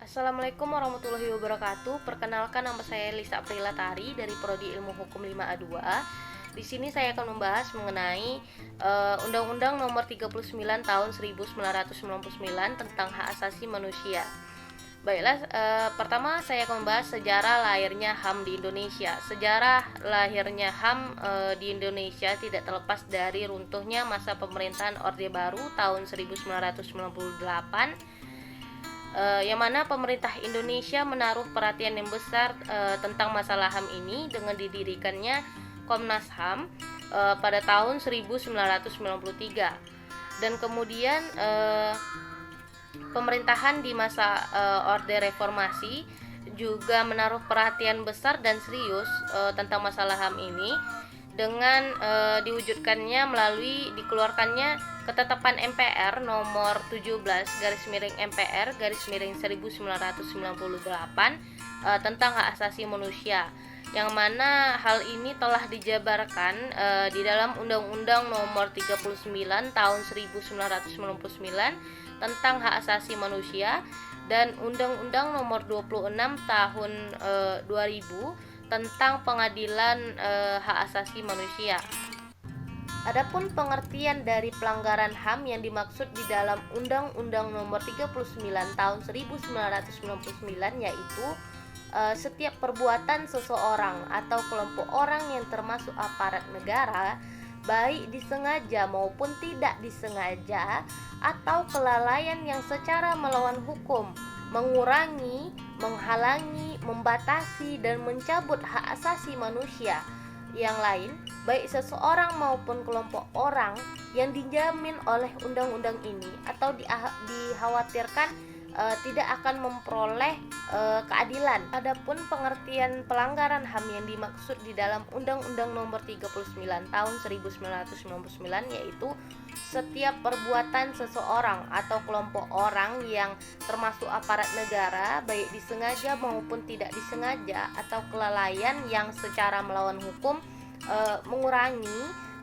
Assalamualaikum warahmatullahi wabarakatuh. Perkenalkan, nama saya Lisa Aprila Tari dari Prodi Ilmu Hukum 5A2. Di sini saya akan membahas mengenai Undang-Undang Nomor 39 Tahun 1999 tentang Hak Asasi Manusia. Baiklah, pertama saya akan membahas sejarah lahirnya HAM di Indonesia. Sejarah lahirnya HAM di Indonesia tidak terlepas dari runtuhnya masa pemerintahan Orde Baru tahun 1998, yang mana pemerintah Indonesia menaruh perhatian yang besar tentang masalah HAM ini dengan didirikannya Komnas HAM pada tahun 1993. Dan kemudian pemerintahan di masa Orde Reformasi juga menaruh perhatian besar dan serius tentang masalah HAM ini dengan diwujudkannya melalui dikeluarkannya Ketetapan MPR nomor 17/MPR/1998 tentang hak asasi manusia, yang mana hal ini telah dijabarkan di dalam Undang-Undang nomor 39 tahun 1999 tentang hak asasi manusia dan Undang-Undang nomor 26 tahun 2000 tentang pengadilan hak asasi manusia. Adapun pengertian dari pelanggaran HAM yang dimaksud di dalam Undang-Undang Nomor 39 Tahun 1999 yaitu setiap perbuatan seseorang atau kelompok orang yang termasuk aparat negara, baik disengaja maupun tidak disengaja, atau kelalaian yang secara melawan hukum, mengurangi, menghalangi, membatasi, dan mencabut hak asasi manusia yang lain, baik seseorang maupun kelompok orang yang dijamin oleh undang-undang ini atau dikhawatirkan tidak akan memperoleh keadilan. Adapun pengertian pelanggaran HAM yang dimaksud di dalam Undang-Undang Nomor 39 Tahun 1999 yaitu setiap perbuatan seseorang atau kelompok orang yang termasuk aparat negara, baik disengaja maupun tidak disengaja, atau kelalaian yang secara melawan hukum, mengurangi,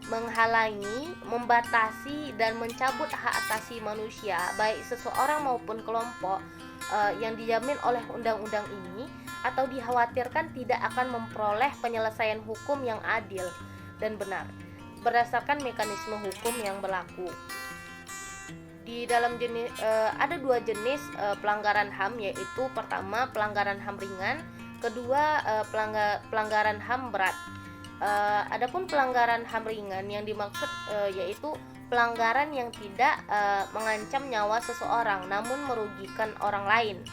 menghalangi, membatasi, dan mencabut hak asasi manusia baik seseorang maupun kelompok yang dijamin oleh undang-undang ini atau dikhawatirkan tidak akan memperoleh penyelesaian hukum yang adil dan benar berdasarkan mekanisme hukum yang berlaku. Di dalam ada dua jenis pelanggaran HAM, yaitu pertama pelanggaran HAM ringan, kedua pelanggaran HAM berat. Adapun pelanggaran HAM ringan yang dimaksud yaitu pelanggaran yang tidak mengancam nyawa seseorang namun merugikan orang lain.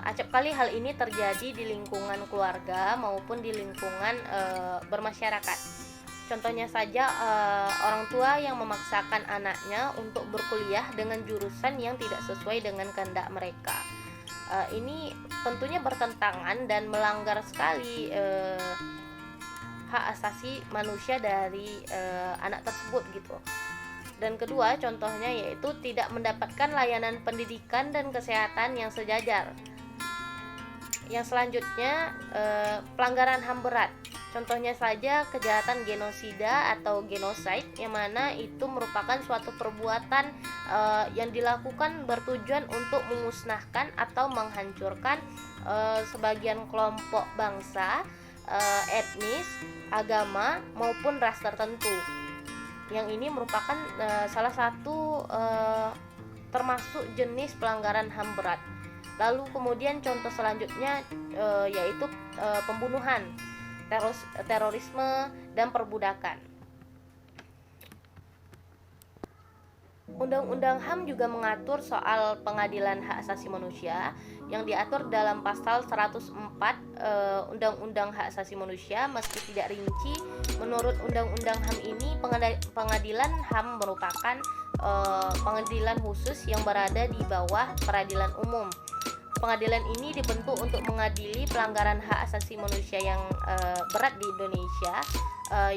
Acap kali hal ini terjadi di lingkungan keluarga maupun di lingkungan bermasyarakat. Contohnya saja orang tua yang memaksakan anaknya untuk berkuliah dengan jurusan yang tidak sesuai dengan kehendak mereka. Ini tentunya bertentangan dan melanggar sekali hak asasi manusia dari anak tersebut gitu. Dan kedua contohnya yaitu tidak mendapatkan layanan pendidikan dan kesehatan yang sejajar. Yang selanjutnya pelanggaran HAM berat. Contohnya saja kejahatan genosida atau genocide, yang mana itu merupakan suatu perbuatan yang dilakukan bertujuan untuk memusnahkan atau menghancurkan sebagian kelompok bangsa, etnis, agama maupun ras tertentu. Yang ini merupakan salah satu termasuk jenis pelanggaran HAM berat. Lalu kemudian contoh selanjutnya yaitu pembunuhan, terorisme, dan perbudakan. Undang-undang HAM juga mengatur soal pengadilan hak asasi manusia yang diatur dalam pasal 104 Undang-Undang Hak Asasi Manusia. Meski tidak rinci, menurut Undang-Undang HAM ini pengadilan HAM merupakan pengadilan khusus yang berada di bawah peradilan umum. Pengadilan ini dibentuk untuk mengadili pelanggaran hak asasi manusia yang berat di Indonesia,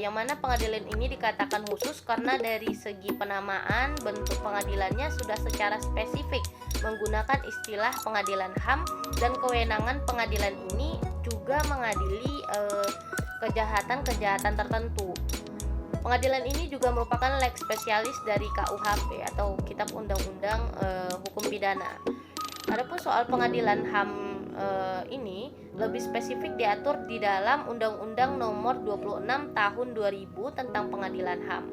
yang mana pengadilan ini dikatakan khusus karena dari segi penamaan bentuk pengadilannya sudah secara spesifik menggunakan istilah pengadilan HAM, dan kewenangan pengadilan ini juga mengadili kejahatan-kejahatan tertentu. Pengadilan ini juga merupakan leg spesialis dari KUHP atau Kitab Undang-Undang Hukum Pidana. Adapun soal pengadilan HAM ini lebih spesifik diatur di dalam Undang-Undang Nomor 26 Tahun 2000 tentang Pengadilan HAM.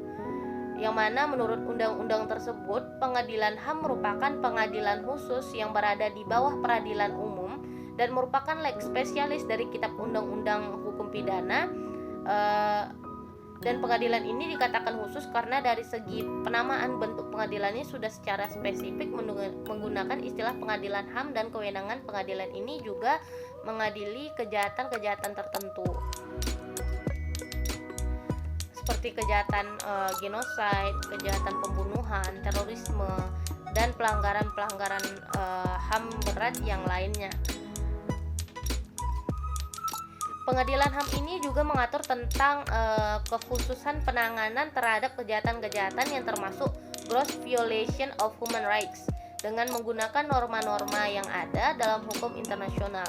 Yang mana menurut undang-undang tersebut, pengadilan HAM merupakan pengadilan khusus yang berada di bawah peradilan umum dan merupakan leg spesialis dari Kitab Undang-Undang Hukum Pidana. Dan pengadilan ini dikatakan khusus karena dari segi penamaan bentuk pengadilannya sudah secara spesifik menggunakan istilah pengadilan HAM, dan kewenangan pengadilan ini juga mengadili kejahatan-kejahatan tertentu seperti kejahatan genosida, kejahatan pembunuhan, terorisme, dan pelanggaran-pelanggaran HAM berat yang lainnya. Pengadilan HAM ini juga mengatur tentang kekhususan penanganan terhadap kejahatan-kejahatan yang termasuk gross violation of human rights dengan menggunakan norma-norma yang ada dalam hukum internasional.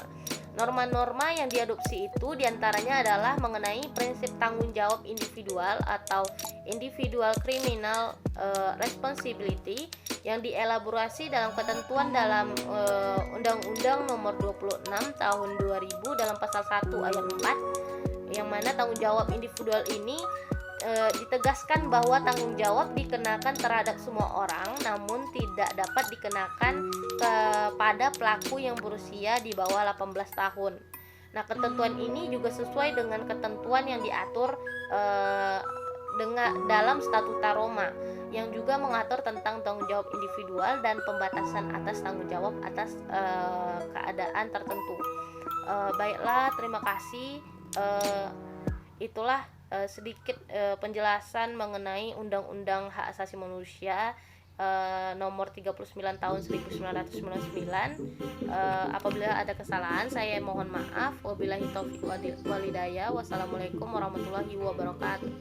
Norma-norma yang diadopsi itu diantaranya adalah mengenai prinsip tanggung jawab individual atau individual criminal responsibility yang dielaborasi dalam ketentuan dalam Undang-Undang Nomor 26 Tahun 2000 dalam pasal 1 ayat 4, yang mana tanggung jawab individual ini ditegaskan bahwa tanggung jawab dikenakan terhadap semua orang, namun tidak dapat dikenakan kepada pelaku yang berusia di bawah 18 tahun. Nah, ketentuan ini juga sesuai dengan ketentuan yang diatur dalam Statuta Roma yang juga mengatur tentang tanggung jawab individual dan pembatasan atas tanggung jawab atas keadaan tertentu. Baiklah, terima kasih. Itulah sedikit penjelasan mengenai Undang-Undang Hak Asasi Manusia nomor 39 tahun 1999. Apabila ada kesalahan saya mohon maaf. Wabillahi taufiq wal hidayah. Wassalamualaikum warahmatullahi wabarakatuh.